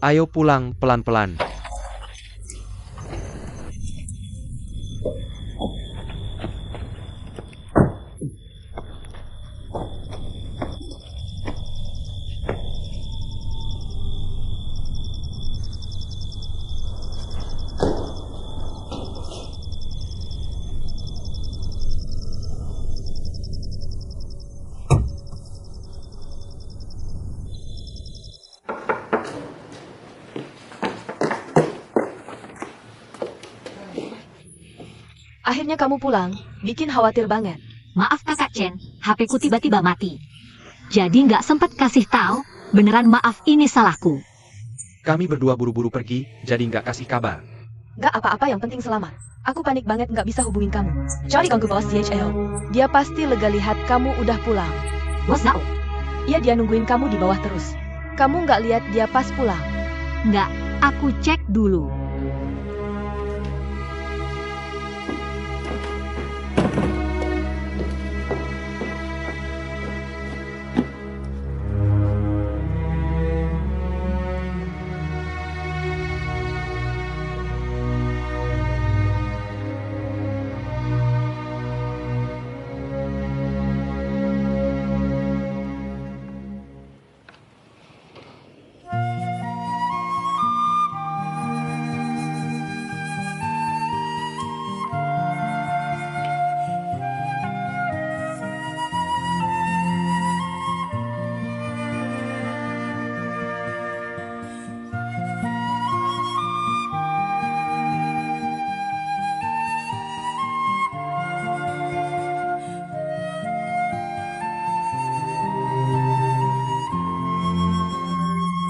Ayo pulang pelan-pelan. Akhirnya kamu pulang, bikin khawatir banget. Maaf Kakak Chen, HP-ku tiba-tiba mati. Jadi nggak sempat kasih tahu, beneran maaf ini salahku. Kami berdua buru-buru pergi, jadi nggak kasih kabar. Nggak apa-apa, yang penting selamat. Aku panik banget nggak bisa hubungin kamu. Cari ganggu bos DHL. Dia pasti lega lihat kamu udah pulang. Bos Zhao? Iya, dia nungguin kamu di bawah terus. Kamu nggak lihat dia pas pulang? Nggak, aku cek dulu.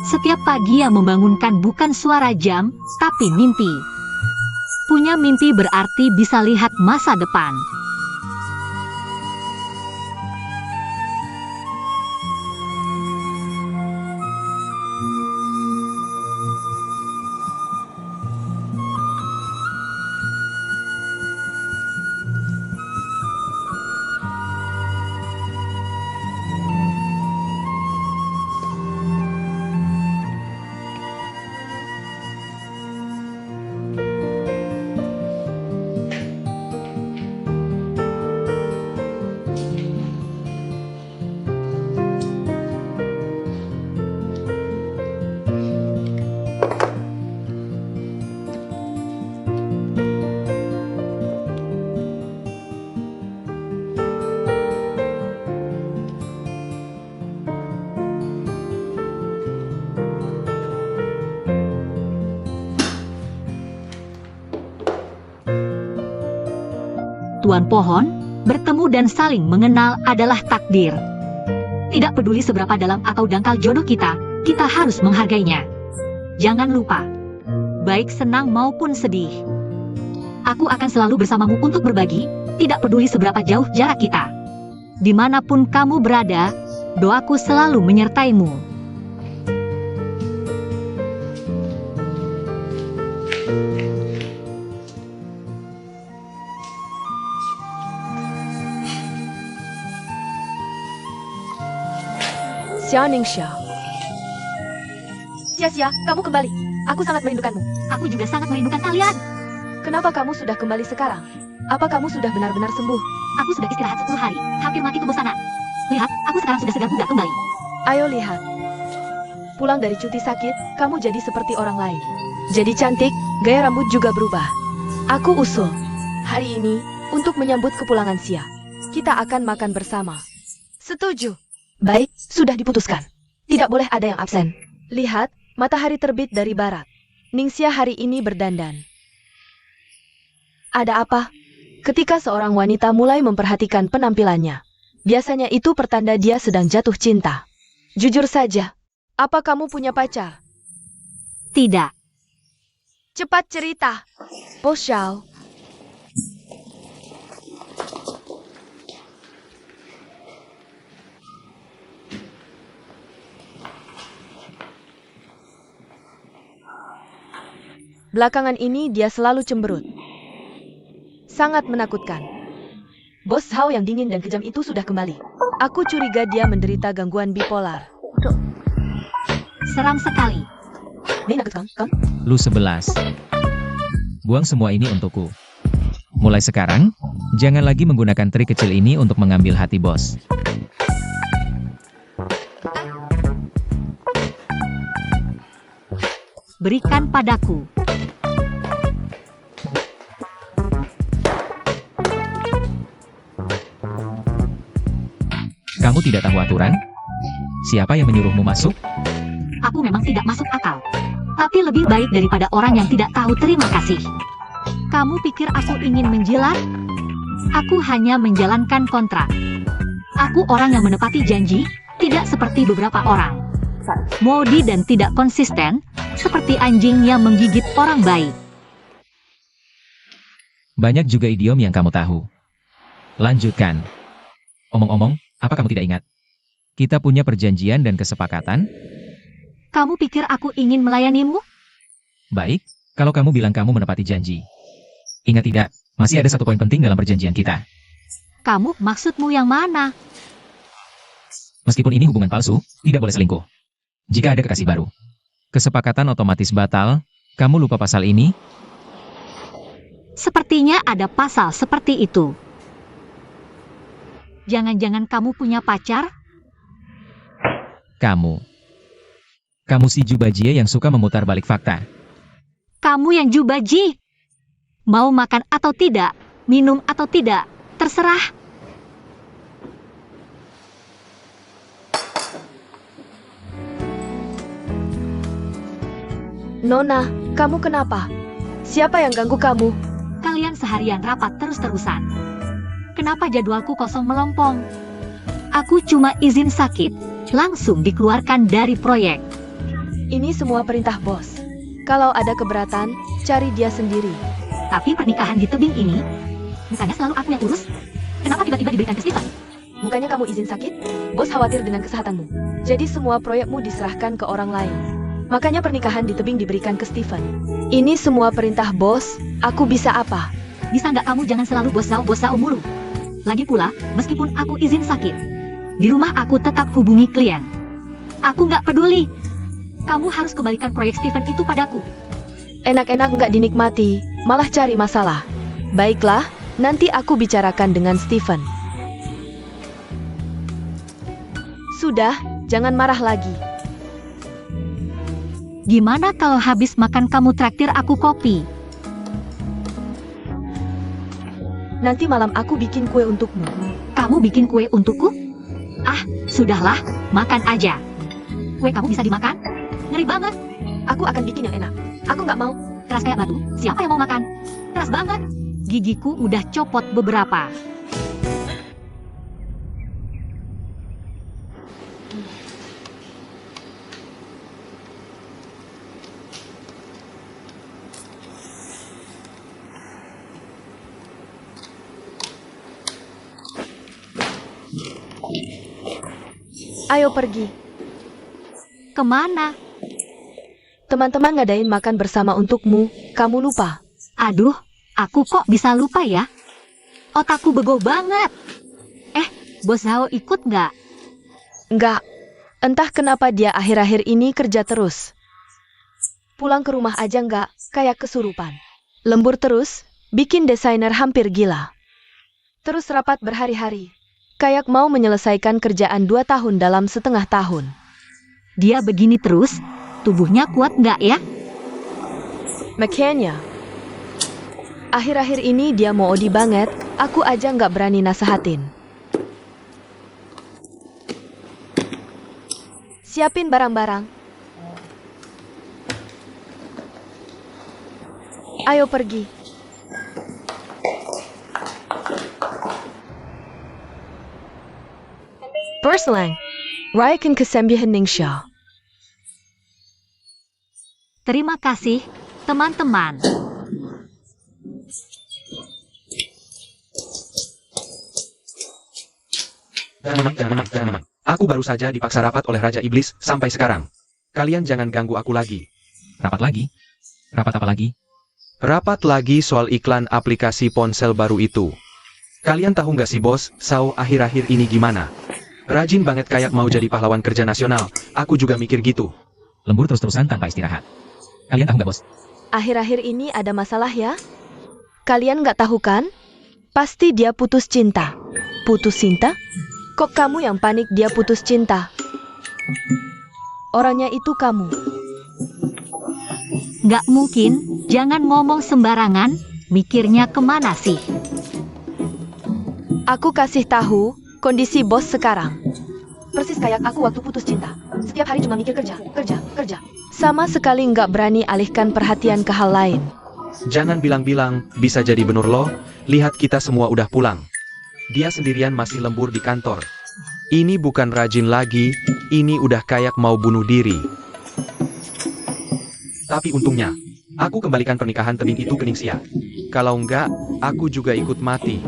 Setiap pagi yang membangunkan bukan suara jam, tapi mimpi. Punya mimpi berarti bisa lihat masa depan. Tuan Pohon, bertemu dan saling mengenal adalah takdir. Tidak peduli seberapa dalam atau dangkal jodoh kita harus menghargainya. Jangan lupa, baik senang maupun sedih. Aku akan selalu bersamamu untuk berbagi, tidak peduli seberapa jauh jarak kita. Dimanapun kamu berada, doaku selalu menyertaimu. Xia Ningxia. Xia, kamu kembali. Aku sangat merindukanmu. Aku juga sangat merindukan kalian. Kenapa kamu sudah kembali sekarang? Apa kamu sudah benar-benar sembuh? Aku sudah istirahat 10 hari, hampir mati kebosanan. Lihat, aku sekarang sudah segar bugar kembali. Ayo lihat. Pulang dari cuti sakit, kamu jadi seperti orang lain. Jadi cantik, gaya rambut juga berubah. Aku usul, hari ini, untuk menyambut kepulangan Xia, kita akan makan bersama. Setuju. Baik, sudah diputuskan. Tidak boleh ada yang absen. Lihat, matahari terbit dari barat. Ningxia hari ini berdandan. Ada apa? Ketika seorang wanita mulai memperhatikan penampilannya, biasanya itu pertanda dia sedang jatuh cinta. Jujur saja, apa kamu punya pacar? Tidak. Cepat cerita. Bos Zhao. Belakangan ini dia selalu cemberut. Sangat menakutkan. Bos Zhao yang dingin dan kejam itu sudah kembali. Aku curiga dia menderita gangguan bipolar. Seram sekali. Lu 11. Buang semua ini untukku. Mulai sekarang, jangan lagi menggunakan trik kecil ini untuk mengambil hati bos. Berikan padaku. Kamu tidak tahu aturan? Siapa yang menyuruhmu masuk? Aku memang tidak masuk akal. Tapi lebih baik daripada orang yang tidak tahu terima kasih. Kamu pikir aku ingin menjilat? Aku hanya menjalankan kontrak. Aku orang yang menepati janji, tidak seperti beberapa orang. Modi dan tidak konsisten, seperti anjing yang menggigit orang baik. Banyak juga idiom yang kamu tahu. Lanjutkan. Omong-omong, apa kamu tidak ingat? Kita punya perjanjian dan kesepakatan? Kamu pikir aku ingin melayanimu? Baik, kalau kamu bilang kamu menepati janji. Ingat tidak, masih ada satu poin penting dalam perjanjian kita. Kamu maksudmu yang mana? Meskipun ini hubungan palsu, tidak boleh selingkuh. Jika ada kekasih baru, kesepakatan otomatis batal. Kamu lupa pasal ini? Sepertinya ada pasal seperti itu. Jangan-jangan kamu punya pacar? Kamu si Jubajie yang suka memutar balik fakta. Kamu yang jubaji. Mau makan atau tidak, minum atau tidak, terserah. Nona, kamu kenapa? Siapa yang ganggu kamu? Kalian seharian rapat terus-terusan. Kenapa jadwalku kosong melompong? Aku cuma izin sakit, langsung dikeluarkan dari proyek. Ini semua perintah bos. Kalau ada keberatan, cari dia sendiri. Tapi pernikahan di tebing ini, bukannya selalu aku yang urus? Kenapa tiba-tiba diberikan ke Stefan? Bukannya kamu izin sakit? Bos khawatir dengan kesehatanmu. Jadi semua proyekmu diserahkan ke orang lain. Makanya pernikahan di tebing diberikan ke Stephen. Ini semua perintah bos, aku bisa apa? Bisa nggak kamu jangan selalu bos Zhao mulu? Lagi pula, meskipun aku izin sakit, di rumah aku tetap hubungi klien. Aku nggak peduli. Kamu harus kembalikan proyek Stephen itu padaku. Enak-enak nggak dinikmati, malah cari masalah. Baiklah, nanti aku bicarakan dengan Stephen. Sudah, jangan marah lagi. Gimana kalau habis makan kamu traktir aku kopi? Nanti malam aku bikin kue untukmu. Kamu bikin kue untukku? Ah, sudahlah, makan aja. Kue kamu bisa dimakan? Ngeri banget. Aku akan bikin yang enak. Aku nggak mau. Keras kayak batu, siapa yang mau makan? Keras banget. Gigiku udah copot beberapa. Ayo pergi. Kemana? Teman-teman ngadain makan bersama untukmu, kamu lupa. Aduh, aku kok bisa lupa ya? Otakku bego banget. Bos Zhao ikut nggak? Nggak. Entah kenapa dia akhir-akhir ini kerja terus. Pulang ke rumah aja nggak, kayak kesurupan. Lembur terus, bikin desainer hampir gila. Terus rapat berhari-hari. Kayak mau menyelesaikan kerjaan 2 tahun dalam setengah tahun. Dia begini terus, tubuhnya kuat nggak ya? Makanya, akhir-akhir ini dia mau odi banget, aku aja nggak berani nasehatin. Siapin barang-barang. Ayo pergi. Perslang, rayakan kesembihan Ningsha. Terima kasih, teman-teman. Aku baru saja dipaksa rapat oleh Raja Iblis sampai sekarang. Kalian jangan ganggu aku lagi. Rapat lagi? Rapat apa lagi? Rapat lagi soal iklan aplikasi ponsel baru itu. Kalian tahu nggak sih bos, Zhao akhir-akhir ini gimana? Rajin banget kayak mau jadi pahlawan kerja nasional. Aku juga mikir gitu. Lembur terus-terusan tanpa istirahat. Kalian tahu nggak, bos? Akhir-akhir ini ada masalah ya? Kalian nggak tahu kan? Pasti dia putus cinta. Putus cinta? Kok kamu yang panik dia putus cinta? Orangnya itu kamu. Nggak mungkin, jangan ngomong sembarangan, mikirnya kemana sih? Aku kasih tahu kondisi bos sekarang. Persis kayak aku waktu putus cinta. Setiap hari cuma mikir kerja, kerja, kerja. Sama sekali nggak berani alihkan perhatian ke hal lain. Jangan bilang-bilang, bisa jadi bener loh, lihat kita semua udah pulang. Dia sendirian masih lembur di kantor. Ini bukan rajin lagi, ini udah kayak mau bunuh diri. Tapi untungnya, aku kembalikan pernikahan tebing itu ke Ningxia. Kalau enggak, aku juga ikut mati.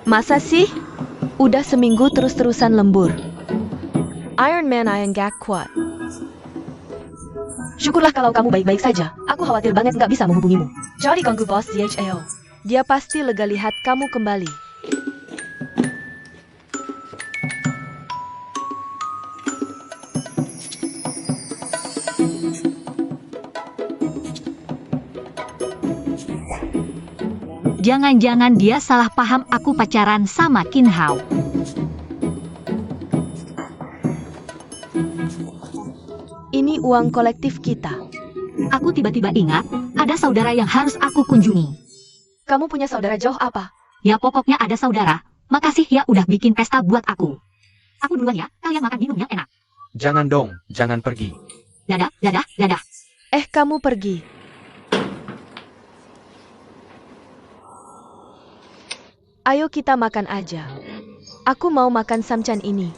Masa sih? Udah seminggu terus-terusan lembur. Iron Man gak kuat. Syukurlah kalau kamu baik-baik saja. Aku khawatir banget nggak bisa menghubungimu. Jadi ganggu bos DHAO. Dia pasti lega lihat kamu kembali. Jangan-jangan dia salah paham aku pacaran sama Qin Hao. Ini uang kolektif kita. Aku tiba-tiba ingat, ada saudara yang harus aku kunjungi. Kamu punya saudara jauh apa? Ya pokoknya ada saudara. Makasih ya udah bikin pesta buat aku. Aku duluan ya, kalian makan minum yang enak. Jangan dong, jangan pergi. Dadah, dadah, dadah. Kamu pergi. Ayo kita makan aja. Aku mau makan samcan ini.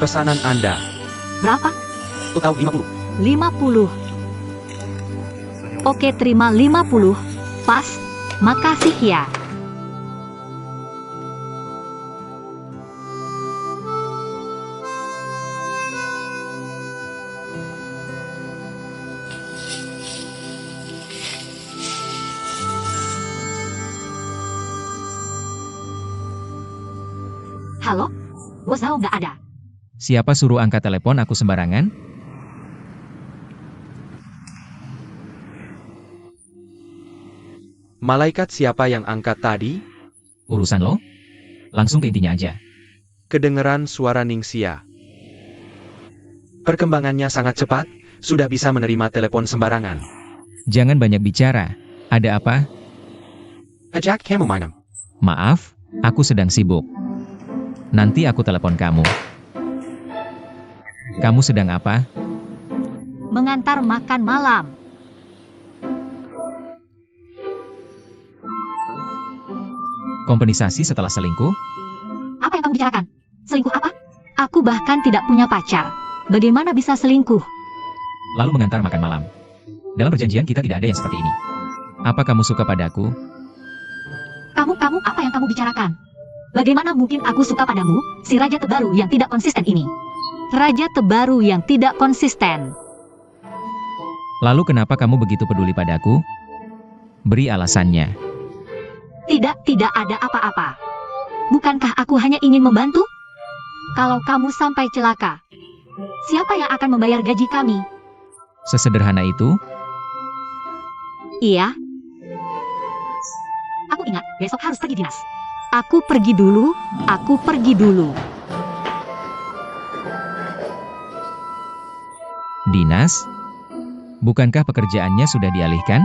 Pesanan Anda. Berapa? Total 50. 50. Oke, terima 50. Pas. Makasih ya. Halo? Bos Zhao nggak ada. Siapa suruh angkat telepon aku sembarangan? Malaikat siapa yang angkat tadi? Urusan lo? Langsung ke intinya aja. Kedengeran suara Ningxia. Perkembangannya sangat cepat, sudah bisa menerima telepon sembarangan. Jangan banyak bicara. Ada apa? Ajak kamu mainan. Maaf, aku sedang sibuk. Nanti aku telepon kamu. Kamu sedang apa? Mengantar makan malam. Kompensasi setelah selingkuh? Apa yang kamu bicarakan? Selingkuh apa? Aku bahkan tidak punya pacar. Bagaimana bisa selingkuh? Lalu mengantar makan malam. Dalam perjanjian kita tidak ada yang seperti ini. Apa kamu suka padaku? Kamu apa yang kamu bicarakan? Bagaimana mungkin aku suka padamu, si raja terbaru yang tidak konsisten ini? Raja terbaru yang tidak konsisten. Lalu kenapa kamu begitu peduli padaku? Beri alasannya. Tidak ada apa-apa. Bukankah aku hanya ingin membantu? Kalau kamu sampai celaka, siapa yang akan membayar gaji kami? Sesederhana itu? Iya. Aku ingat, besok harus pergi dinas. Aku pergi dulu. Dinas? Bukankah pekerjaannya sudah dialihkan?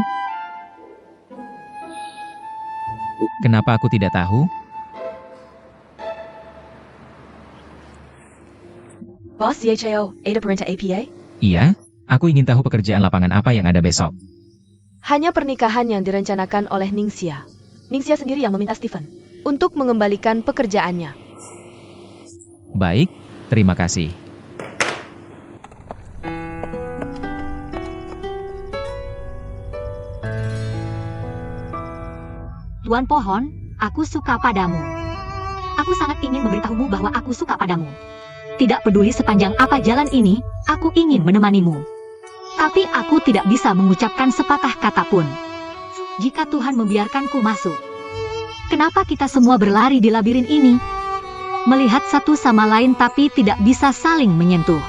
Kenapa aku tidak tahu? Bos DHAO, ada perintah APA? Iya, aku ingin tahu pekerjaan lapangan apa yang ada besok. Hanya pernikahan yang direncanakan oleh Ningxia. Ningxia sendiri yang meminta Stephen untuk mengembalikan pekerjaannya. Baik, terima kasih. Tuan Pohon, aku suka padamu. Aku sangat ingin memberitahumu bahwa aku suka padamu. Tidak peduli sepanjang apa jalan ini, aku ingin menemanimu. Tapi aku tidak bisa mengucapkan sepatah kata pun. Jika Tuhan membiarkanku masuk, kenapa kita semua berlari di labirin ini? Melihat satu sama lain tapi tidak bisa saling menyentuh.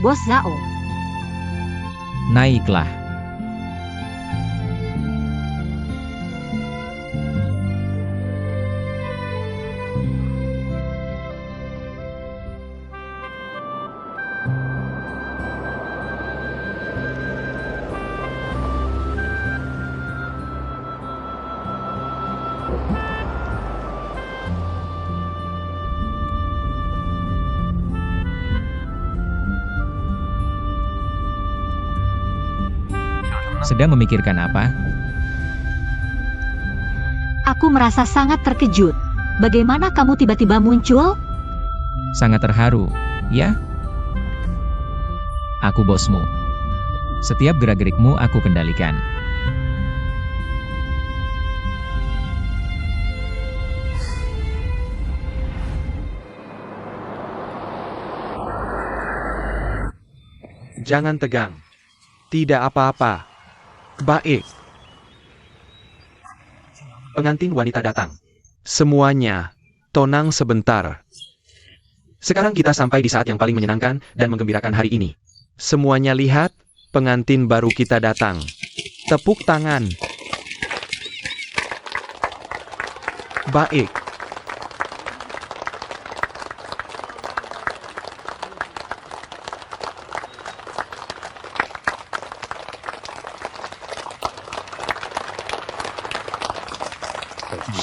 Bos Zhao. Naiklah. Sedang memikirkan apa? Aku merasa sangat terkejut. Bagaimana kamu tiba-tiba muncul? Sangat terharu, ya? Aku bosmu. Setiap gerak-gerikmu aku kendalikan. Jangan tegang. Tidak apa-apa. Baik. Pengantin wanita datang. Semuanya, tenang sebentar. Sekarang kita sampai di saat yang paling menyenangkan dan menggembirakan hari ini. Semuanya lihat, pengantin baru kita datang. Tepuk tangan. Baik.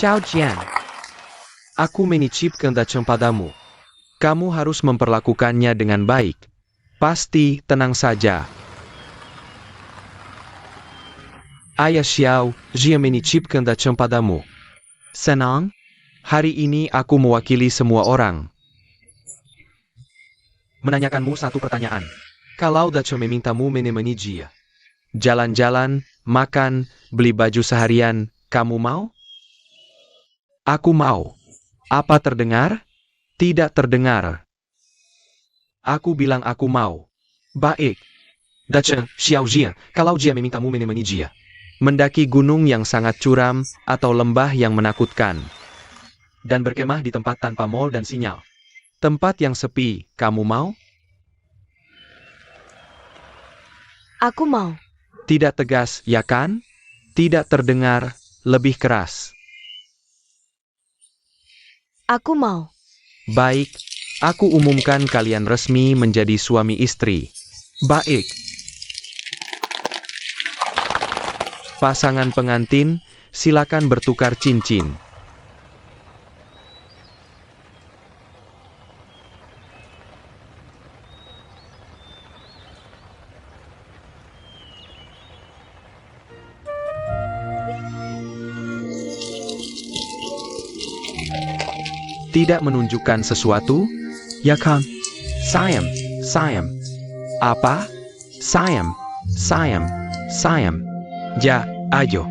Xiao Jian, aku menicipkan padamu. Kamu harus memperlakukannya dengan baik. Pasti tenang saja. Ayah Xiao Jian menicipkan padamu. Senang? Hari ini aku mewakili semua orang. Menanyakanmu satu pertanyaan. Kalau Dacho memintamu menemani dia. Jalan-jalan, makan, beli baju seharian, kamu mau? Aku mau. Apa terdengar? Tidak terdengar. Aku bilang aku mau. Baik. Dace, Xiao Jia, kalau Jia memintamu menemani Jia. Mendaki gunung yang sangat curam, atau lembah yang menakutkan. Dan berkemah di tempat tanpa mall dan sinyal. Tempat yang sepi, kamu mau? Aku mau. Tidak tegas, ya kan? Tidak terdengar, lebih keras. Aku mau. Baik, aku umumkan kalian resmi menjadi suami istri. Baik. Pasangan pengantin, silakan bertukar cincin. Tidak menunjukkan sesuatu? Ya kan? Sayang, sayang. Apa? Sayang, sayang, sayang. Ja, ayo.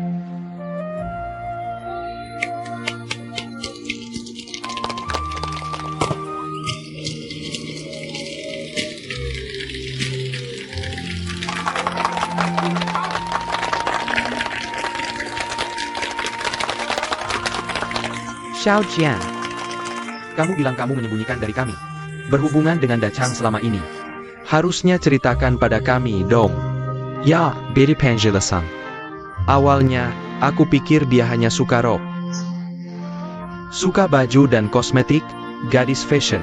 Xiao Jian. Kamu bilang kamu menyembunyikan dari kami. Berhubungan dengan Dachang selama ini. Harusnya ceritakan pada kami dong. Ya, beri penjelasan. Awalnya, aku pikir dia hanya suka rock. Suka baju dan kosmetik, gadis fashion.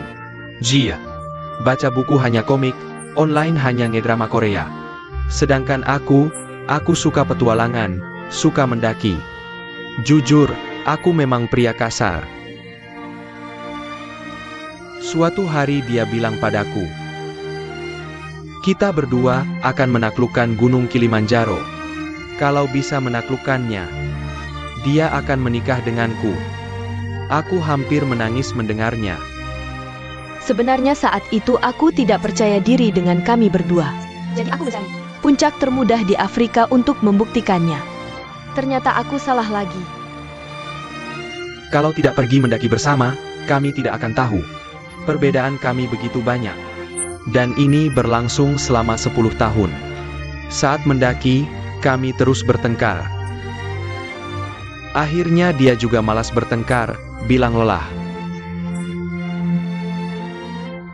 Jia. Baca buku hanya komik, online hanya ngedrama Korea. Sedangkan aku suka petualangan, suka mendaki. Jujur, aku memang pria kasar. Suatu hari dia bilang padaku, kita berdua akan menaklukkan Gunung Kilimanjaro. Kalau bisa menaklukkannya, dia akan menikah denganku. Aku hampir menangis mendengarnya. Sebenarnya saat itu aku tidak percaya diri dengan kami berdua. Jadi aku mencari puncak termudah di Afrika untuk membuktikannya. Ternyata aku salah lagi. Kalau tidak pergi mendaki bersama, kami tidak akan tahu. Perbedaan kami begitu banyak. Dan ini berlangsung selama 10 tahun. Saat mendaki, kami terus bertengkar. Akhirnya dia juga malas bertengkar, bilang lelah.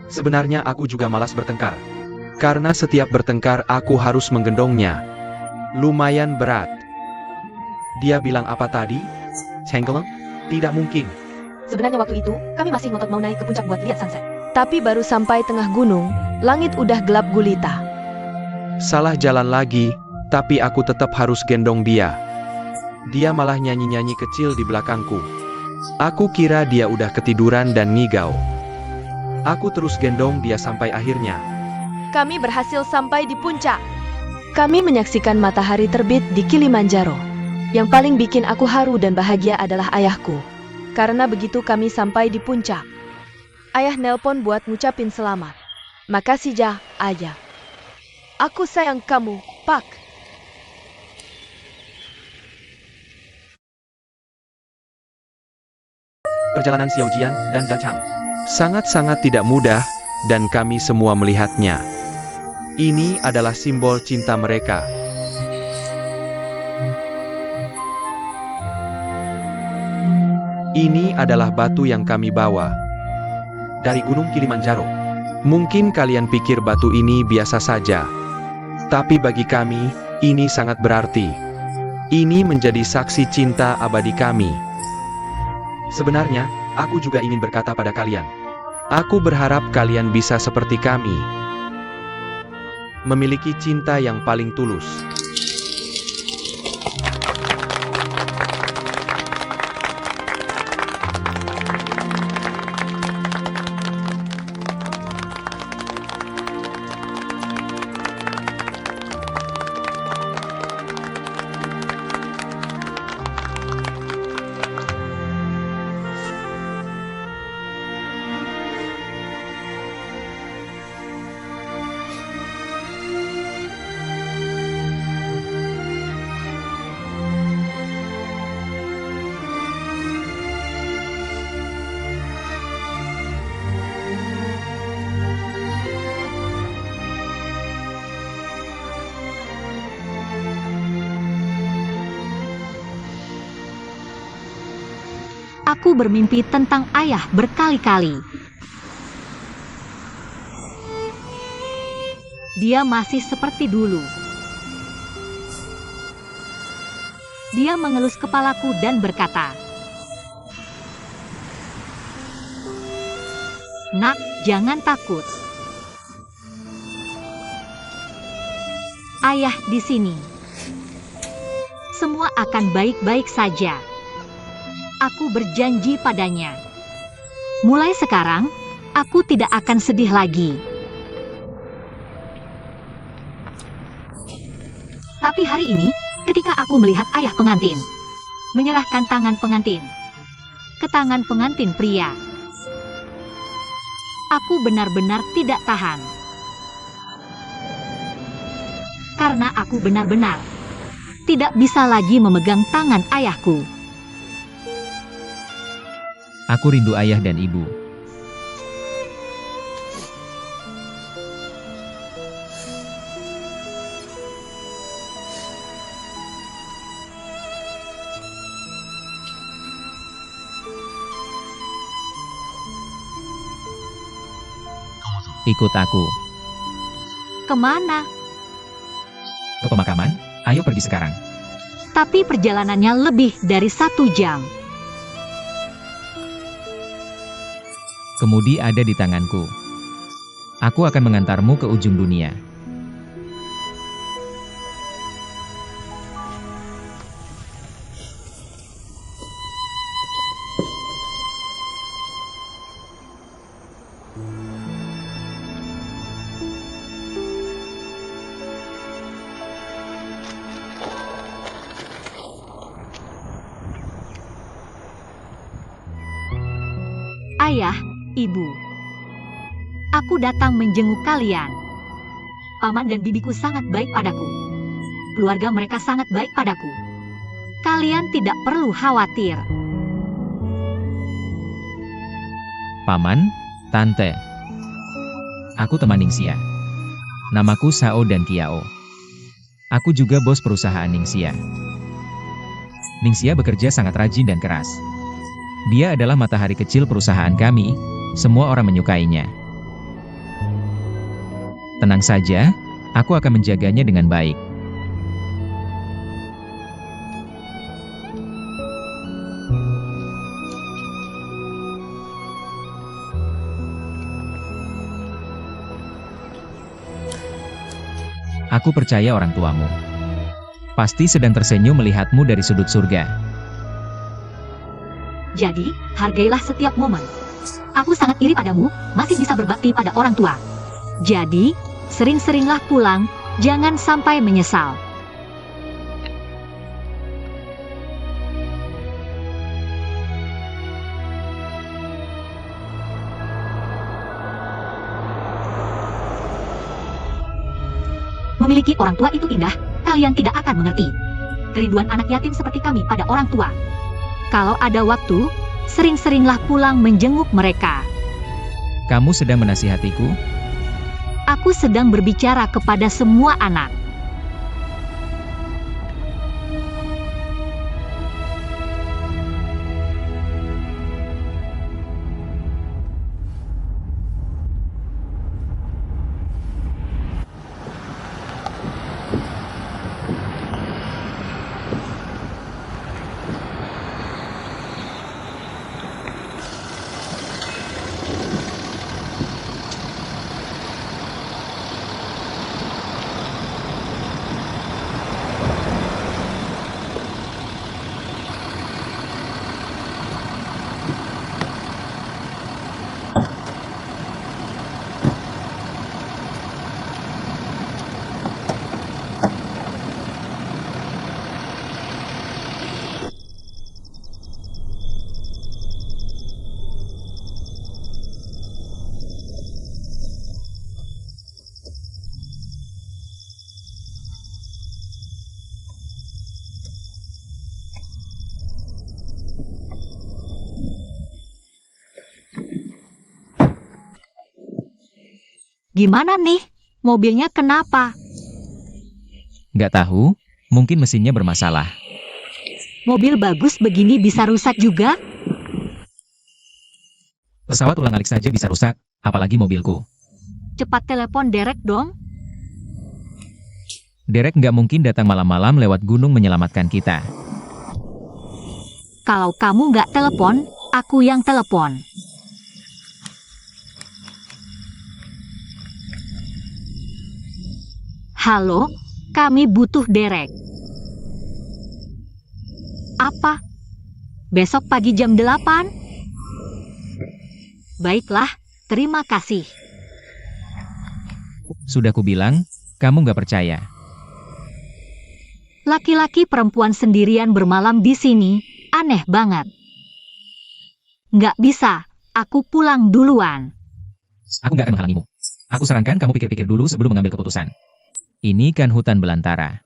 Sebenarnya aku juga malas bertengkar. Karena setiap bertengkar aku harus menggendongnya. Lumayan berat. Dia bilang apa tadi? Cengkeleng? Tidak mungkin. Sebenarnya waktu itu, kami masih ngotot mau naik ke puncak buat lihat sunset. Tapi baru sampai tengah gunung, langit udah gelap gulita. Salah jalan lagi, tapi aku tetap harus gendong dia. Dia malah nyanyi-nyanyi kecil di belakangku. Aku kira dia udah ketiduran dan ngigau. Aku terus gendong dia sampai akhirnya. Kami berhasil sampai di puncak. Kami menyaksikan matahari terbit di Kilimanjaro. Yang paling bikin aku haru dan bahagia adalah ayahku. Karena begitu kami sampai di puncak, ayah nelpon buat ngucapin selamat. Makasih ja, ayah. Aku sayang kamu, Pak. Perjalanan Xiao Jian dan Dachang sangat-sangat tidak mudah, dan kami semua melihatnya. Ini adalah simbol cinta mereka. Ini adalah batu yang kami bawa dari Gunung Kilimanjaro. Mungkin kalian pikir batu ini biasa saja, tapi bagi kami, ini sangat berarti. Ini menjadi saksi cinta abadi kami. Sebenarnya, aku juga ingin berkata pada kalian. Aku berharap kalian bisa seperti kami. Memiliki cinta yang paling tulus. Aku bermimpi tentang ayah berkali-kali. Dia masih seperti dulu. Dia mengelus kepalaku dan berkata, "Nak, jangan takut. Ayah di sini. Semua akan baik-baik saja. Aku berjanji padanya. Mulai sekarang, aku tidak akan sedih lagi." Tapi hari ini, ketika aku melihat ayah pengantin menyerahkan tangan pengantin ke tangan pengantin pria, aku benar-benar tidak tahan. Karena aku benar-benar tidak bisa lagi memegang tangan ayahku. Aku rindu ayah dan ibu. Ikut aku. Kemana? Ke pemakaman? Ayo pergi sekarang. Tapi perjalanannya lebih dari 1 jam. Kemudi ada di tanganku. Aku akan mengantarmu ke ujung dunia. Ayah, ibu, aku datang menjenguk kalian. Paman dan bibiku sangat baik padaku. Keluarga mereka sangat baik padaku. Kalian tidak perlu khawatir. Paman, Tante. Aku teman Ningxia. Namaku Sao dan Kiao. Aku juga bos perusahaan Ningxia. Ningxia bekerja sangat rajin dan keras. Dia adalah matahari kecil perusahaan kami, semua orang menyukainya. Tenang saja, aku akan menjaganya dengan baik. Aku percaya orang tuamu. Pasti sedang tersenyum melihatmu dari sudut surga. Jadi, hargailah setiap momen. Aku sangat iri padamu, masih bisa berbakti pada orang tua. Jadi, sering-seringlah pulang, jangan sampai menyesal. Memiliki orang tua itu indah, kalian tidak akan mengerti. Kerinduan anak yatim seperti kami pada orang tua. Kalau ada waktu, sering-seringlah pulang menjenguk mereka. Kamu sedang menasihatiku? Aku sedang berbicara kepada semua anak. Gimana nih? Mobilnya kenapa? Nggak tahu, mungkin mesinnya bermasalah. Mobil bagus begini bisa rusak juga? Pesawat ulang-alik saja bisa rusak, apalagi mobilku. Cepat telepon Derek dong. Derek nggak mungkin datang malam-malam lewat gunung menyelamatkan kita. Kalau kamu nggak telepon, aku yang telepon. Halo, kami butuh Derek. Apa? Besok pagi jam 8? Baiklah, terima kasih. Sudah kubilang, kamu nggak percaya. Laki-laki perempuan sendirian bermalam di sini, aneh banget. Nggak bisa, aku pulang duluan. Aku nggak akan menghalangimu. Aku sarankan kamu pikir-pikir dulu sebelum mengambil keputusan. Ini kan hutan belantara.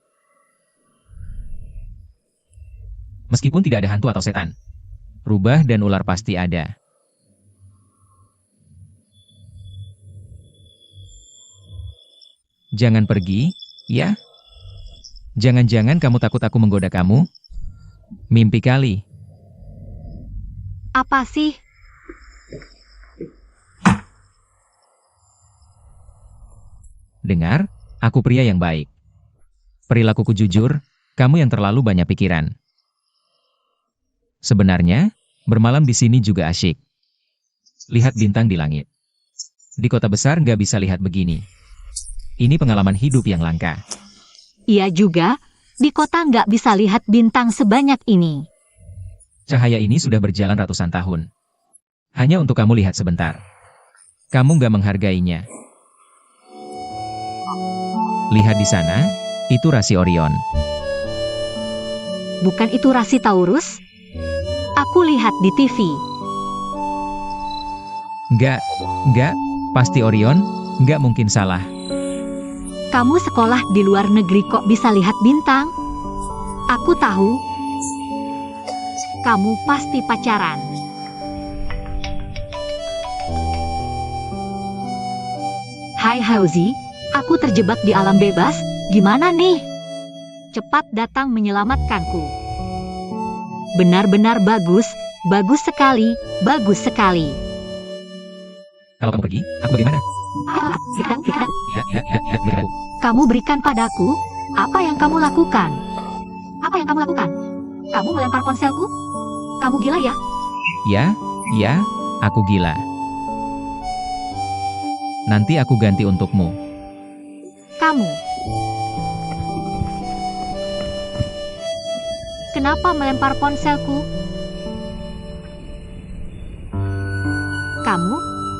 Meskipun tidak ada hantu atau setan, rubah dan ular pasti ada. Jangan pergi, ya? Jangan-jangan kamu takut aku menggoda kamu? Mimpi kali. Apa sih? Dengar, aku pria yang baik. Perilakuku jujur, kamu yang terlalu banyak pikiran. Sebenarnya, bermalam di sini juga asyik. Lihat bintang di langit. Di kota besar nggak bisa lihat begini. Ini pengalaman hidup yang langka. Iya juga, di kota nggak bisa lihat bintang sebanyak ini. Cahaya ini sudah berjalan ratusan tahun. Hanya untuk kamu lihat sebentar. Kamu nggak menghargainya. Lihat di sana, itu rasi Orion. Bukan itu rasi Taurus? Aku lihat di TV. Enggak, pasti Orion, enggak mungkin salah. Kamu sekolah di luar negeri kok bisa lihat bintang? Aku tahu. Kamu pasti pacaran. Hai Hauzi, aku terjebak di alam bebas, gimana nih? Cepat datang menyelamatkanku. Benar-benar bagus, bagus sekali, bagus sekali. Kalau kamu pergi, aku bagaimana? Berikan. Berikan. Kamu berikan padaku? Apa yang kamu lakukan? Apa yang kamu lakukan? Kamu melempar ponselku? Kamu gila ya? Ya, aku gila. Nanti aku ganti untukmu. Kamu. Kenapa melempar ponselku?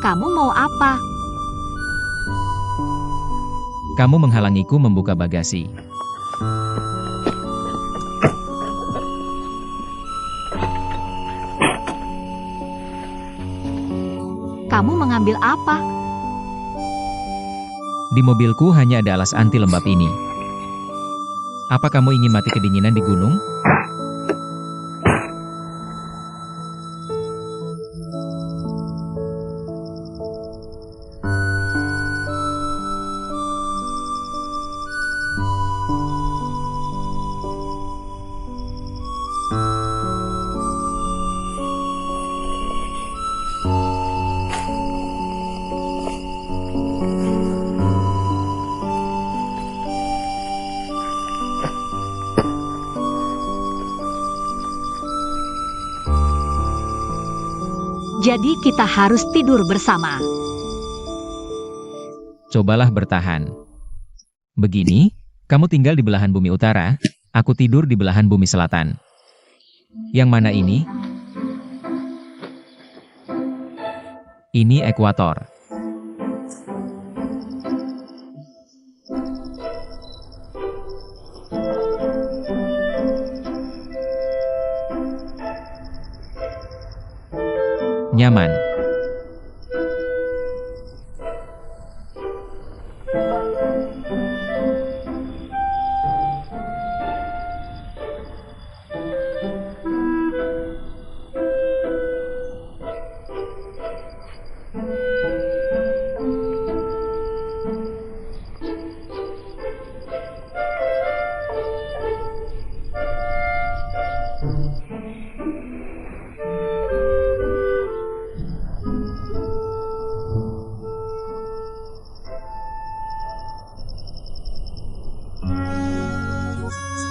Kamu mau apa? Kamu menghalangiku membuka bagasi. Kamu mengambil apa? Di mobilku hanya ada alas anti lembab ini. Apa kamu ingin mati kedinginan di gunung? Jadi kita harus tidur bersama. Cobalah bertahan. Begini, kamu tinggal di belahan bumi utara, aku tidur di belahan bumi selatan. Yang mana ini? Ini ekuator. Nyaman.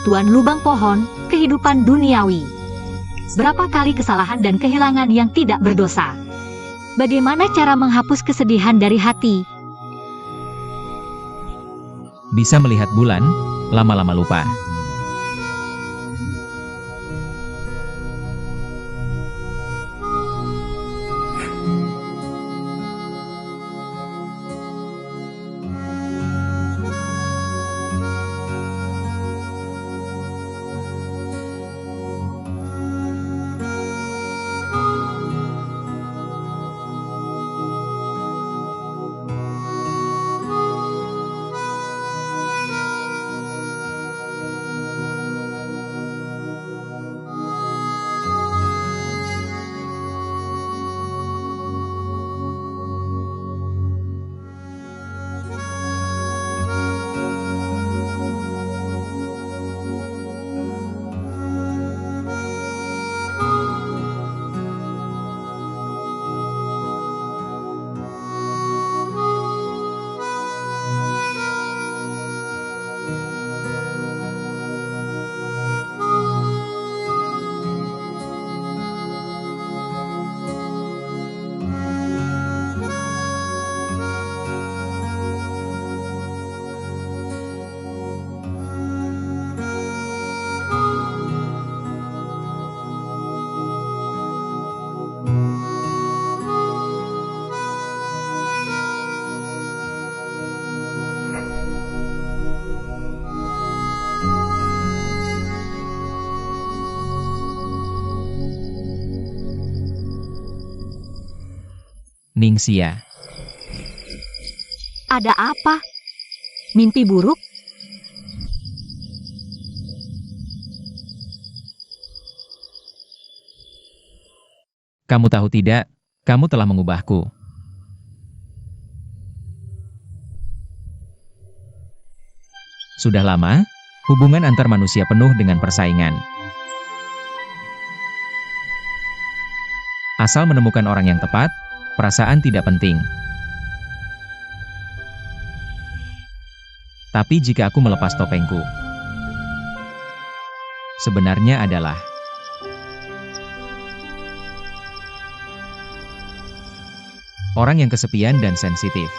Tuan lubang pohon, kehidupan duniawi. Berapa kali kesalahan dan kehilangan yang tidak berdosa. Bagaimana cara menghapus kesedihan dari hati? Bisa melihat bulan, lama-lama lupa. Ningxia. Ada apa? Mimpi buruk? Kamu tahu tidak, kamu telah mengubahku. Sudah lama, hubungan antar manusia penuh dengan persaingan. Asal menemukan orang yang tepat, perasaan tidak penting. Tapi jika aku melepas topengku, sebenarnya adalah orang yang kesepian dan sensitif.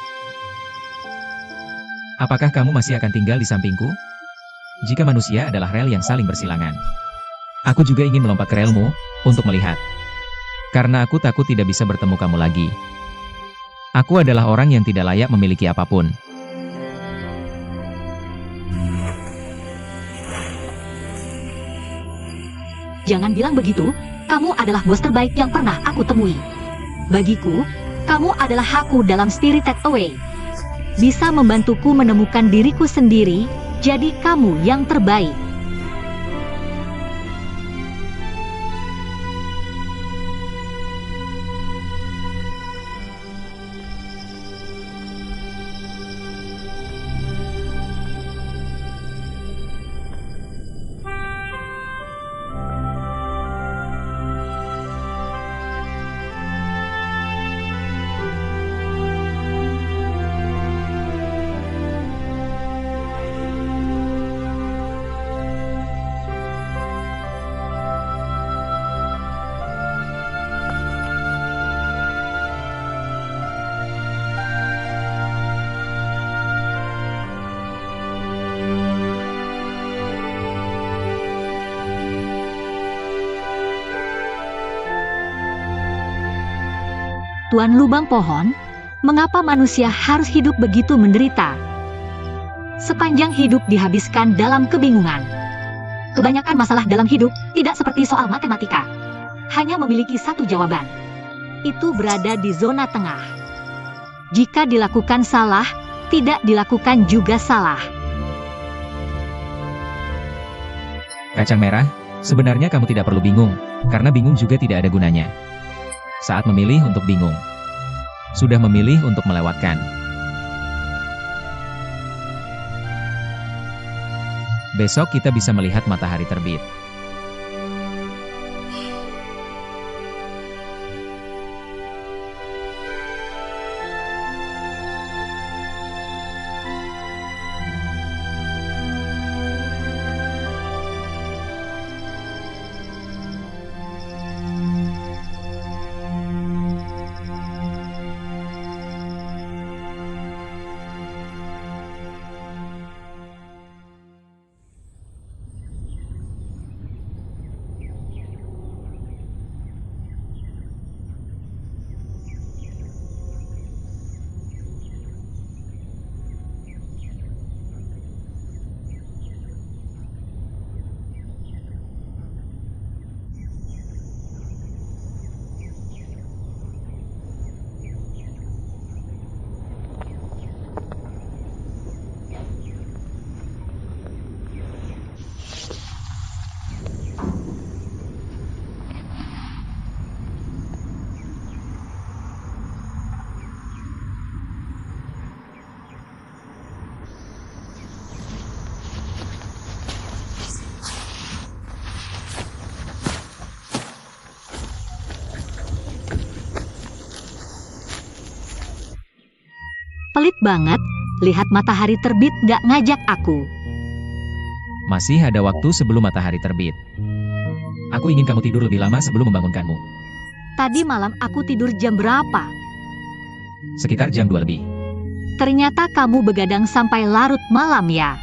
Apakah kamu masih akan tinggal di sampingku? Jika manusia adalah rel yang saling bersilangan, aku juga ingin melompat ke relmu untuk melihat. Karena aku takut tidak bisa bertemu kamu lagi. Aku adalah orang yang tidak layak memiliki apapun. Jangan bilang begitu, kamu adalah bos terbaik yang pernah aku temui. Bagiku, kamu adalah aku dalam Spirited Away. Bisa membantuku menemukan diriku sendiri, jadi kamu yang terbaik. Tuan Lubang Pohon, mengapa manusia harus hidup begitu menderita? Sepanjang hidup dihabiskan dalam kebingungan. Kebanyakan masalah dalam hidup tidak seperti soal matematika. Hanya memiliki satu jawaban. Itu berada di zona tengah. Jika dilakukan salah, tidak dilakukan juga salah. Kacang merah, sebenarnya kamu tidak perlu bingung, karena bingung juga tidak ada gunanya. Saat memilih untuk bingung, sudah memilih untuk melewatkan. Besok kita bisa melihat matahari terbit. Pelit banget, lihat matahari terbit gak ngajak aku. Masih ada waktu sebelum matahari terbit. Aku ingin kamu tidur lebih lama sebelum membangunkanmu. Tadi malam aku tidur jam berapa? Sekitar jam 2 lebih. Ternyata kamu begadang sampai larut malam ya.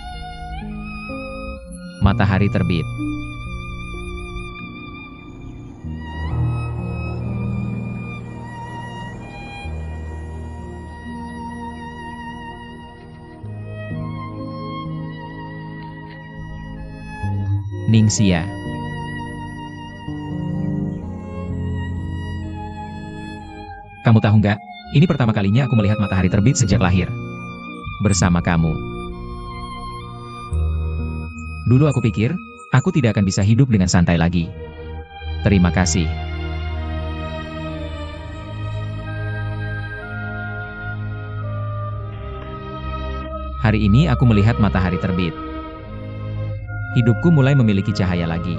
Matahari terbit. Ningxia. Kamu tahu nggak? Ini pertama kalinya aku melihat matahari terbit sejak lahir. Bersama kamu. Dulu aku pikir, aku tidak akan bisa hidup dengan santai lagi. Terima kasih. Hari ini aku melihat matahari terbit. Hidupku mulai memiliki cahaya lagi.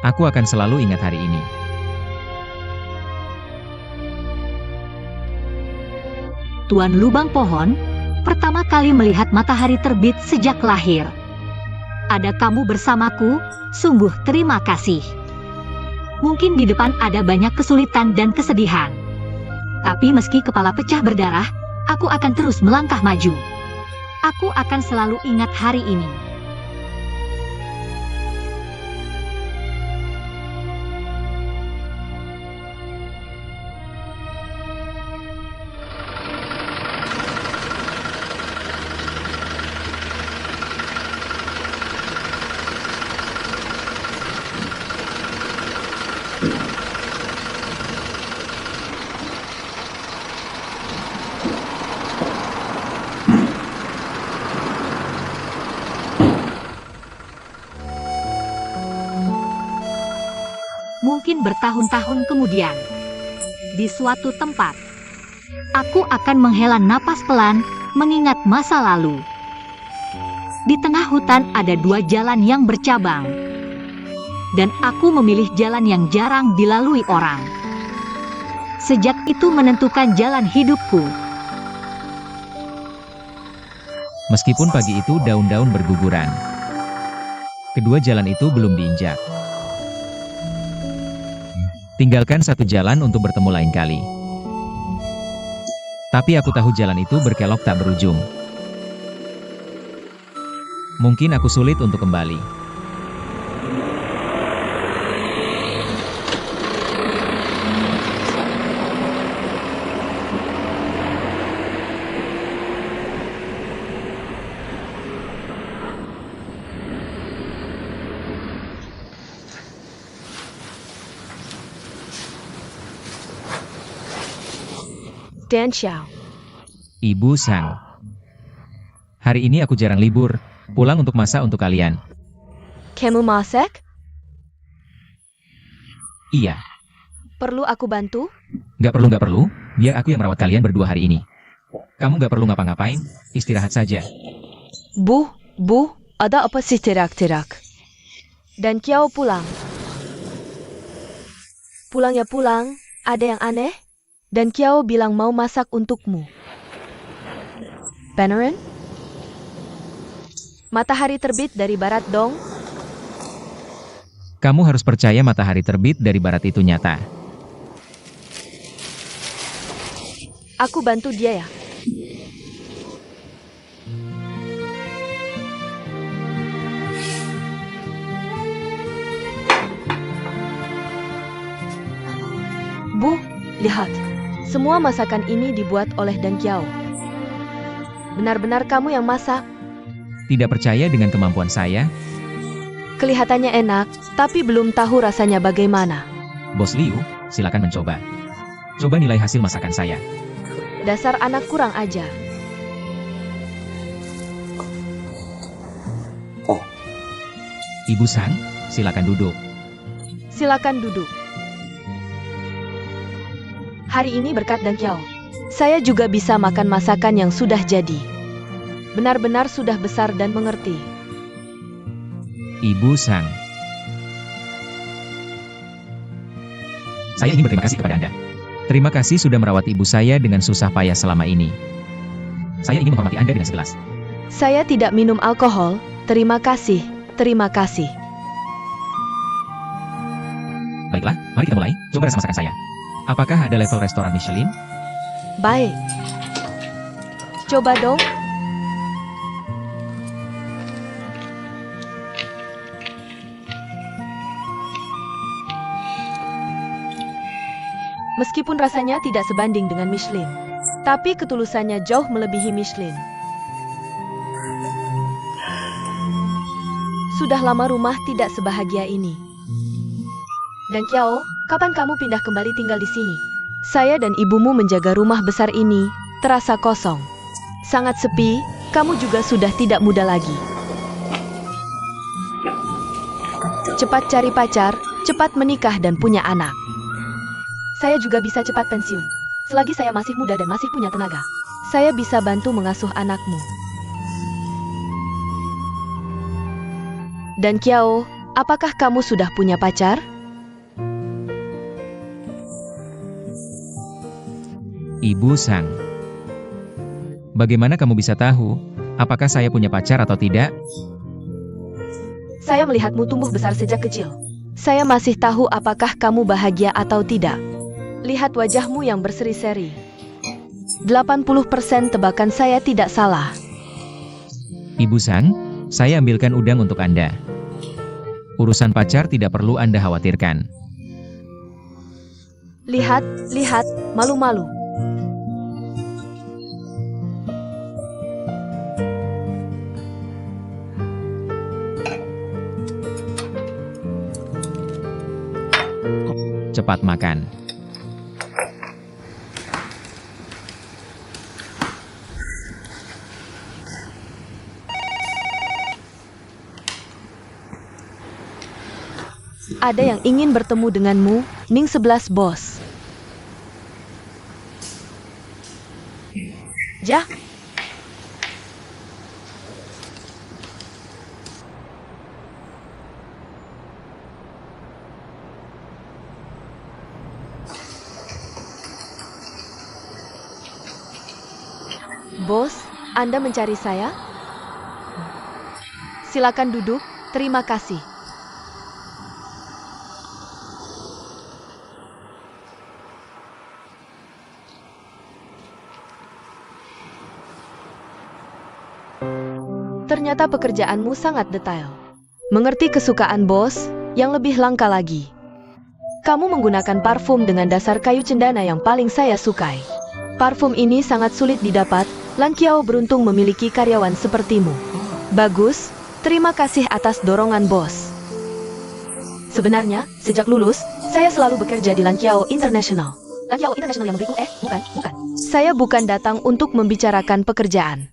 Aku akan selalu ingat hari ini. Tuan Lubang Pohon, pertama kali melihat matahari terbit sejak lahir. Ada kamu bersamaku, sungguh terima kasih. Mungkin di depan ada banyak kesulitan dan kesedihan. Tapi meski kepala pecah berdarah, aku akan terus melangkah maju. Aku akan selalu ingat hari ini. Mungkin bertahun-tahun kemudian, di suatu tempat, aku akan menghela napas pelan, mengingat masa lalu. Di tengah hutan ada dua jalan yang bercabang, dan aku memilih jalan yang jarang dilalui orang. Sejak itu menentukan jalan hidupku. Meskipun pagi itu daun-daun berguguran, kedua jalan itu belum diinjak. Tinggalkan satu jalan untuk bertemu lain kali. Tapi aku tahu jalan itu berkelok tak berujung. Mungkin aku sulit untuk kembali. Dan Xiao. Ibu Sang. Hari ini aku jarang libur, pulang untuk masak untuk kalian. Kamu masak? Iya, Perlu aku bantu? nggak perlu, biar aku yang merawat kalian berdua hari ini. Kamu nggak perlu ngapa-ngapain, istirahat saja. Bu, ada apa sih terak-terak? Dan Kiao pulang. Pulang ya pulang, ada yang aneh? Dan Kiao bilang mau masak untukmu. Beneran? Matahari terbit dari barat dong. Kamu harus percaya matahari terbit dari barat itu nyata. Aku bantu dia ya. Bu, lihat. Semua masakan ini dibuat oleh Dan Kiao. Benar-benar kamu yang masak. Tidak percaya dengan kemampuan saya? Kelihatannya enak, tapi belum tahu rasanya bagaimana. Bos Liu, silakan mencoba. Coba nilai hasil masakan saya. Dasar anak kurang ajar. Ibu Sang, silakan duduk. Silakan duduk. Hari ini berkat Dan Kiao, saya juga bisa makan masakan yang sudah jadi. Benar-benar sudah besar dan mengerti. Ibu Sang. Saya ingin berterima kasih kepada Anda. Terima kasih sudah merawat ibu saya dengan susah payah selama ini. Saya ingin menghormati Anda dengan segelas. Saya tidak minum alkohol, terima kasih, terima kasih. Baiklah, mari kita mulai, coba rasa masakan saya. Apakah ada level restoran Michelin? Baik. Coba dong. Meskipun rasanya tidak sebanding dengan Michelin, tapi ketulusannya jauh melebihi Michelin. Sudah lama rumah tidak sebahagia ini. Dan Kiao, kapan kamu pindah kembali tinggal di sini? Saya dan ibumu menjaga rumah besar ini, terasa kosong. Sangat sepi, kamu juga sudah tidak muda lagi. Cepat cari pacar, cepat menikah dan punya anak. Saya juga bisa cepat pensiun. Selagi saya masih muda dan masih punya tenaga, saya bisa bantu mengasuh anakmu. Dan Kiao, apakah kamu sudah punya pacar? Ibu Sang. Bagaimana kamu bisa tahu, apakah saya punya pacar atau tidak? Saya melihatmu tumbuh besar sejak kecil. Saya masih tahu apakah kamu bahagia atau tidak. Lihat wajahmu yang berseri-seri. 80% tebakan saya tidak salah. Ibu San, saya ambilkan udang untuk Anda. Urusan pacar tidak perlu Anda khawatirkan. Lihat, malu-malu. Cepat makan. Ada yang ingin bertemu denganmu, Ning 11 bos. Jah. Bos, Anda mencari saya? Silakan duduk, terima kasih. Ternyata pekerjaanmu sangat detail. Mengerti kesukaan bos, yang lebih langka lagi. Kamu menggunakan parfum dengan dasar kayu cendana yang paling saya sukai. Parfum ini sangat sulit didapat, Lan Qiao beruntung memiliki karyawan sepertimu. Bagus, terima kasih atas dorongan bos. Sebenarnya, sejak lulus, saya selalu bekerja di Lan Qiao International. Lan Qiao International yang memberiku, bukan. Saya bukan datang untuk membicarakan pekerjaan.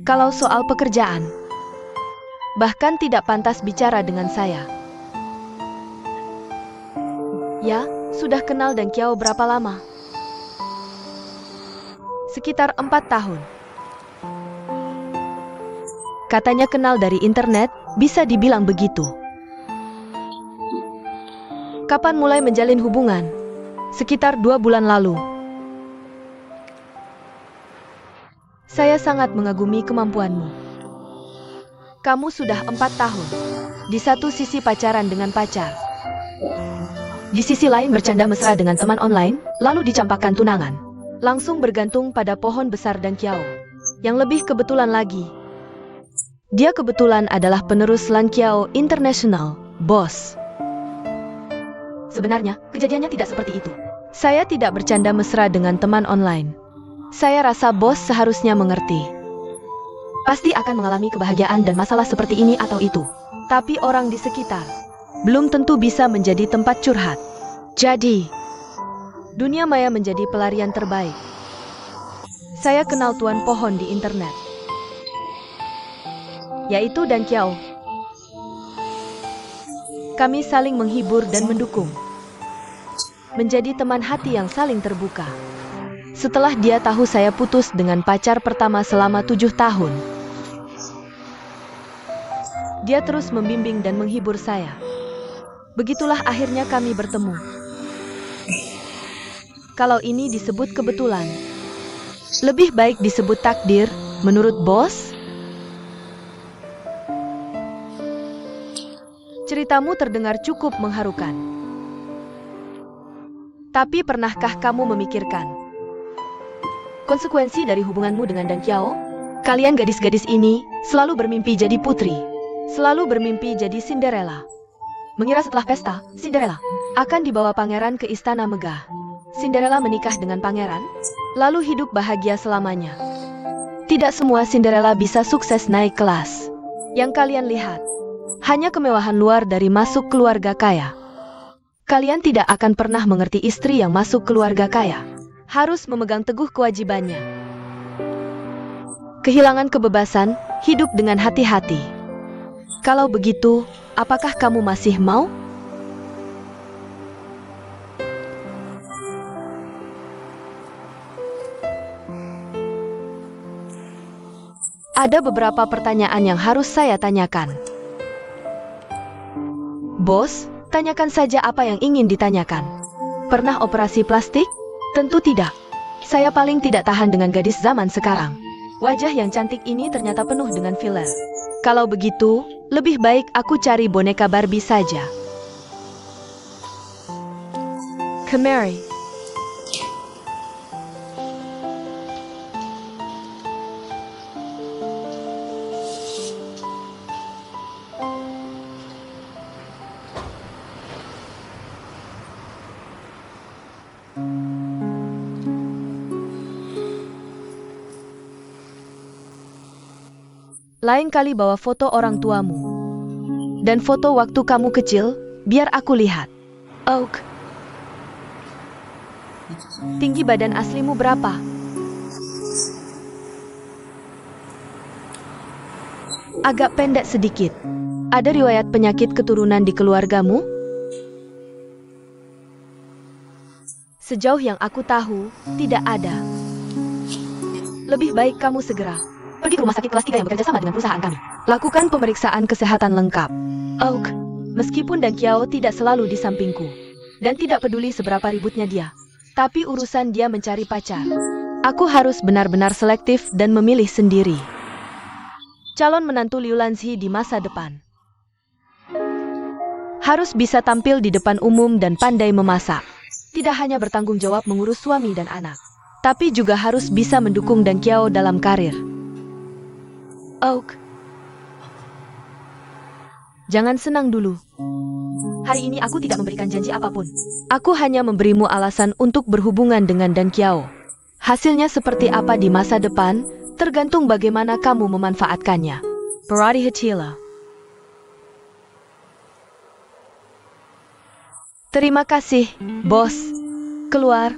Kalau soal pekerjaan, bahkan tidak pantas bicara dengan saya. Ya, sudah kenal Dan Qiao berapa lama? Sekitar 4 tahun. Katanya kenal dari internet, bisa dibilang begitu. Kapan mulai menjalin hubungan? Sekitar 2 bulan lalu. Saya sangat mengagumi kemampuanmu. Kamu sudah 4 tahun. Di satu sisi pacaran dengan pacar. Di sisi lain bercanda mesra dengan teman online, lalu dicampakkan tunangan. Langsung bergantung pada pohon besar Dan Qiao. Yang lebih kebetulan lagi, dia kebetulan adalah penerus Lan Qiao International, bos. Sebenarnya, kejadiannya tidak seperti itu. Saya tidak bercanda mesra dengan teman online. Saya rasa bos seharusnya mengerti. Pasti akan mengalami kebahagiaan dan masalah seperti ini atau itu. Tapi orang di sekitar belum tentu bisa menjadi tempat curhat. Jadi, dunia maya menjadi pelarian terbaik. Saya kenal tuan pohon di internet, yaitu Dan Qiao. Kami saling menghibur dan mendukung. Menjadi teman hati yang saling terbuka. Setelah dia tahu saya putus dengan pacar pertama selama 7 tahun, dia terus membimbing dan menghibur saya. Begitulah akhirnya kami bertemu. Kalau ini disebut kebetulan, lebih baik disebut takdir, menurut bos. Ceritamu terdengar cukup mengharukan. Tapi pernahkah kamu memikirkan konsekuensi dari hubunganmu dengan Dan Qiao? Kalian gadis-gadis ini selalu bermimpi jadi putri, selalu bermimpi jadi Cinderella. Mengira setelah pesta, Cinderella akan dibawa pangeran ke istana megah. Cinderella menikah dengan pangeran, lalu hidup bahagia selamanya. Tidak semua Cinderella bisa sukses naik kelas. Yang kalian lihat hanya kemewahan luar dari masuk keluarga kaya. Kalian tidak akan pernah mengerti istri yang masuk keluarga kaya harus memegang teguh kewajibannya. Kehilangan kebebasan, hidup dengan hati-hati. Kalau begitu, apakah kamu masih mau? Ada beberapa pertanyaan yang harus saya tanyakan. Bos, tanyakan saja apa yang ingin ditanyakan. Pernah operasi plastik? Tentu tidak. Saya paling tidak tahan dengan gadis zaman sekarang. Wajah yang cantik ini ternyata penuh dengan filler. Kalau begitu, lebih baik aku cari boneka Barbie saja. Kemari. Lain kali bawa foto orang tuamu. Dan foto waktu kamu kecil, biar aku lihat. Oak. Tinggi badan aslimu berapa? Agak pendek sedikit. Ada riwayat penyakit keturunan di keluargamu? Sejauh yang aku tahu, tidak ada. Lebih baik kamu segera pergi ke rumah sakit kelas 3 yang bekerja sama dengan perusahaan kami. Lakukan pemeriksaan kesehatan lengkap. Oak, meskipun Dan Kiao tidak selalu di sampingku, dan tidak peduli seberapa ributnya dia, tapi urusan dia mencari pacar. Aku harus benar-benar selektif dan memilih sendiri. Calon menantu Liu Lanzi di masa depan harus bisa tampil di depan umum dan pandai memasak. Tidak hanya bertanggung jawab mengurus suami dan anak, tapi juga harus bisa mendukung Dan Kiao dalam karir. Oak, jangan senang dulu. Hari ini aku tidak memberikan janji apapun. Aku hanya memberimu alasan untuk berhubungan dengan Dan Kiao. Hasilnya seperti apa di masa depan, tergantung bagaimana kamu memanfaatkannya. Paradi Hatila. Terima kasih, bos. Keluar.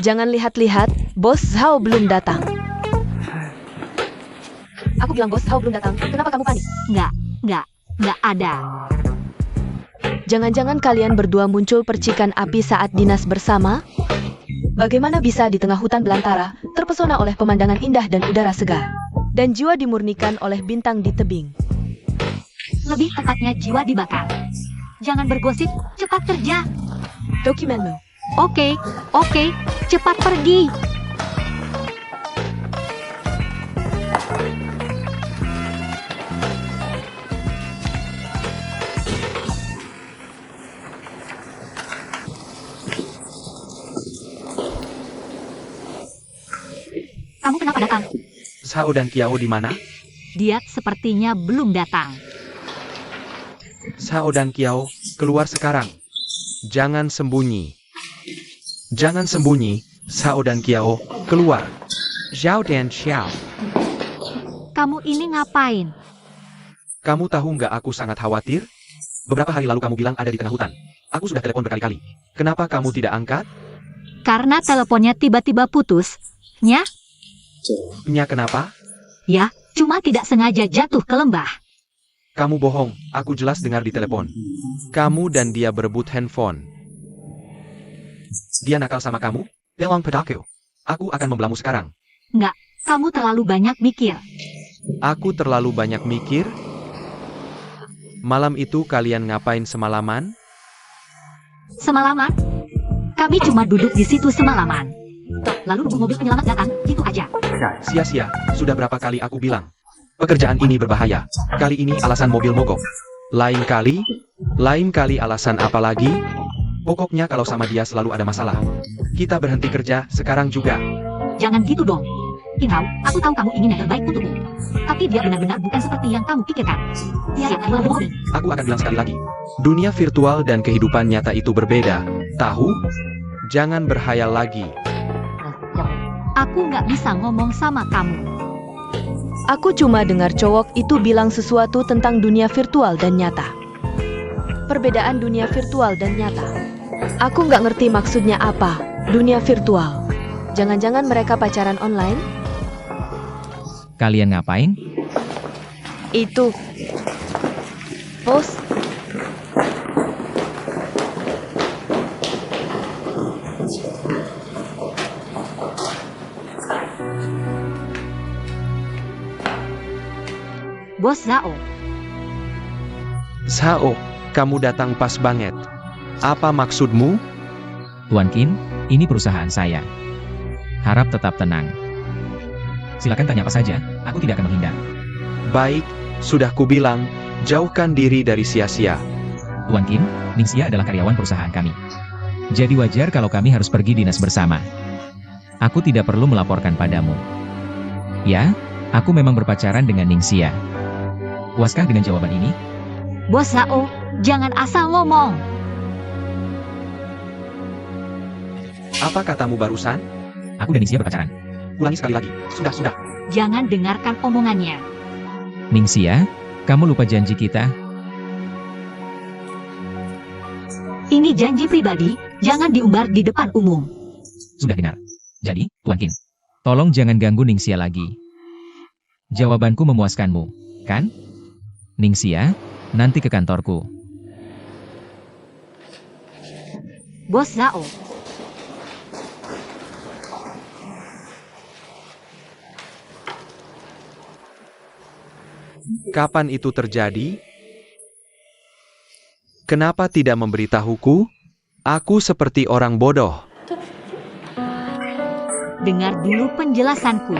Jangan lihat-lihat, Bos Zhao belum datang. Aku bilang Bos Zhao belum datang, kenapa kamu panik? Nggak ada. Jangan-jangan kalian berdua muncul percikan api saat dinas bersama? Bagaimana bisa di tengah hutan belantara, terpesona oleh pemandangan indah dan udara segar, dan jiwa dimurnikan oleh bintang di tebing? Lebih tepatnya jiwa dibakar. Jangan bergosip, cepat kerja. Dokumenmu. Oke, cepat pergi. Kamu kenapa datang? Zhao dan Kiao di mana? Dia sepertinya belum datang. Zhao dan Kiao, keluar sekarang. Jangan sembunyi. Jangan sembunyi, Zhao dan Kiao, keluar. Zhao dan Xiao. Kamu ini ngapain? Kamu tahu nggak aku sangat khawatir? Beberapa hari lalu kamu bilang ada di tengah hutan. Aku sudah telepon berkali-kali. Kenapa kamu tidak angkat? Karena teleponnya tiba-tiba putus. Nya, Kenapa? ya, cuma tidak sengaja jatuh ke lembah. Kamu bohong, aku jelas dengar di telepon. Kamu dan dia berebut handphone. Dia nakal sama kamu? Delong pedakyo. Aku akan membelamu sekarang. Nggak, kamu terlalu banyak mikir. Aku terlalu banyak mikir? Malam itu kalian ngapain semalaman? Semalaman? Kami cuma duduk di situ semalaman. Lalu nunggu mobil penyelamat datang, gitu aja. Sia-sia, sudah berapa kali aku bilang. Pekerjaan ini berbahaya. Kali ini alasan mobil mogok. Lain kali alasan apa lagi? Pokoknya kalau sama dia selalu ada masalah. Kita berhenti kerja sekarang juga. Jangan gitu dong. Inau, aku tahu kamu ingin yang terbaik untukmu. Tapi dia benar-benar bukan seperti yang kamu pikirkan. Dia adalah bohong. Aku akan bilang sekali lagi. Dunia virtual dan kehidupan nyata itu berbeda. Tahu? Jangan berhayal lagi. Aku nggak bisa ngomong sama kamu. Aku cuma dengar cowok itu bilang sesuatu tentang dunia virtual dan nyata. Perbedaan dunia virtual dan nyata. Aku nggak ngerti maksudnya apa, dunia virtual. Jangan-jangan mereka pacaran online? Kalian ngapain? Itu. Bos, Bos Zhao, Zhao, kamu datang pas banget. Apa maksudmu? Tuan Qin, ini perusahaan saya. Harap tetap tenang. Silakan tanya apa saja, aku tidak akan menghindar. Baik, sudah kubilang, jauhkan diri dari sia-sia. Tuan Qin, Ningxia adalah karyawan perusahaan kami. Jadi wajar kalau kami harus pergi dinas bersama. Aku tidak perlu melaporkan padamu. Ya, aku memang berpacaran dengan Ningxia. Puaskah dengan jawaban ini? Bos Zhao, jangan asal ngomong. Apa katamu barusan? Aku dan Ningxia berpacaran. Ulangi sekali lagi. Sudah. Jangan dengarkan omongannya. Ningxia, kamu lupa janji kita? Ini janji pribadi, jangan diumbar di depan umum. Sudah dengar. Jadi, Tuan Qin, tolong jangan ganggu Ningxia lagi. Jawabanku memuaskanmu, kan? Ningxia, nanti ke kantorku. Bos Zhao, Kapan itu terjadi? Kenapa tidak memberitahuku? Aku seperti orang bodoh. dengar dulu penjelasanku.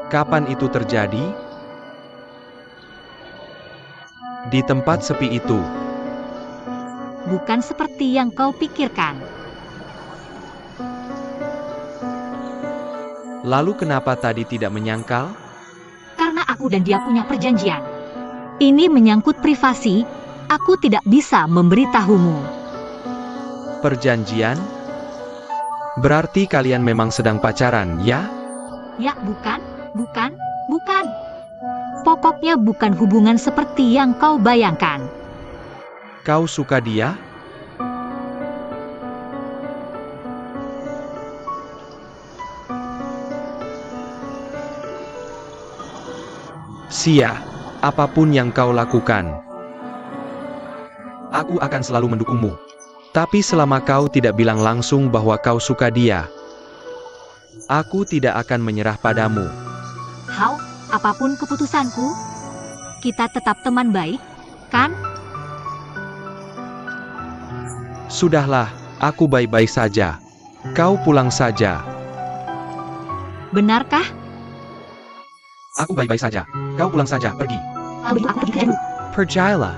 Kapan itu terjadi? Di tempat sepi itu. Bukan seperti yang kau pikirkan. Lalu kenapa tadi tidak menyangkal? Karena aku dan dia punya perjanjian. Ini menyangkut privasi, aku tidak bisa memberitahumu. Perjanjian? Berarti kalian memang sedang pacaran, ya? Ya, bukan. Pokoknya bukan hubungan seperti yang kau bayangkan. Kau suka dia? Sia, apapun yang kau lakukan, aku akan selalu mendukungmu. Tapi selama kau tidak bilang langsung bahwa kau suka dia, aku tidak akan menyerah padamu. Hao, apapun keputusanku, kita tetap teman baik, kan? Sudahlah, aku baik-baik saja. Kau pulang saja. Benarkah? Aku baik-baik saja. Kau pulang saja, pergi. Kalau begitu aku pergi kerja dulu. Percayalah.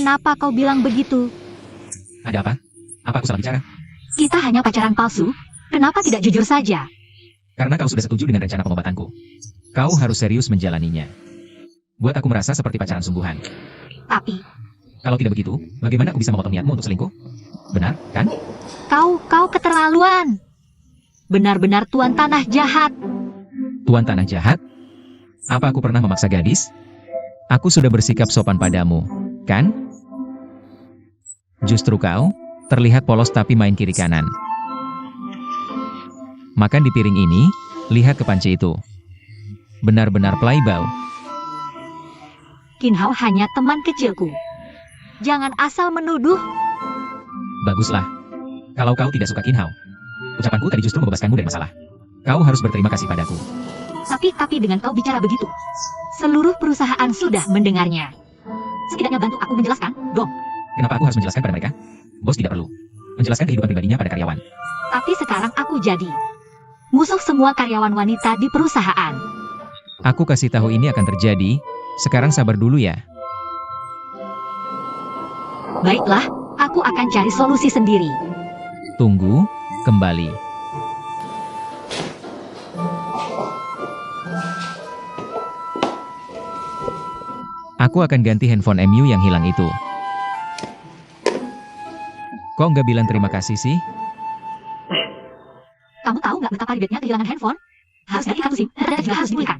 Kenapa kau bilang begitu? Ada apa? Apa aku salah bicara? Kita hanya pacaran palsu. Kenapa tidak jujur saja? Karena kau sudah setuju dengan rencana pengobatanku. Kau harus serius menjalaninya. Buat aku merasa seperti pacaran sungguhan. Tapi, Kalau tidak begitu, bagaimana aku bisa memotong niatmu untuk selingkuh? Benar, kan? kau keterlaluan. Benar-benar tuan tanah jahat. Tuan tanah jahat? Apa aku pernah memaksa gadis? Aku sudah bersikap sopan padamu, kan? Justru kau, terlihat polos tapi main kiri kanan. Makan di piring ini, lihat ke panci itu. Benar-benar playboy. Qin Hao hanya teman kecilku. Jangan asal menuduh. Baguslah. Kalau kau tidak suka Qin Hao, Ucapanku tadi justru membebaskanmu dari masalah. Kau harus berterima kasih padaku. Tapi dengan kau bicara begitu, seluruh perusahaan sudah mendengarnya. Setidaknya bantu aku menjelaskan, dong. Kenapa aku harus menjelaskan pada mereka? Bos tidak perlu menjelaskan kehidupan pribadinya pada karyawan. Tapi sekarang aku jadi musuh semua karyawan wanita di perusahaan. Aku kasih tahu ini akan terjadi. Sekarang sabar dulu ya. Baiklah, aku akan cari solusi sendiri. Tunggu, kembali. Aku akan ganti handphone MU yang hilang itu. Kok nggak bilang terima kasih sih? Kamu tahu nggak betapa ribetnya kehilangan handphone? Harus ganti kartu SIM, dan data juga harus dipulihkan.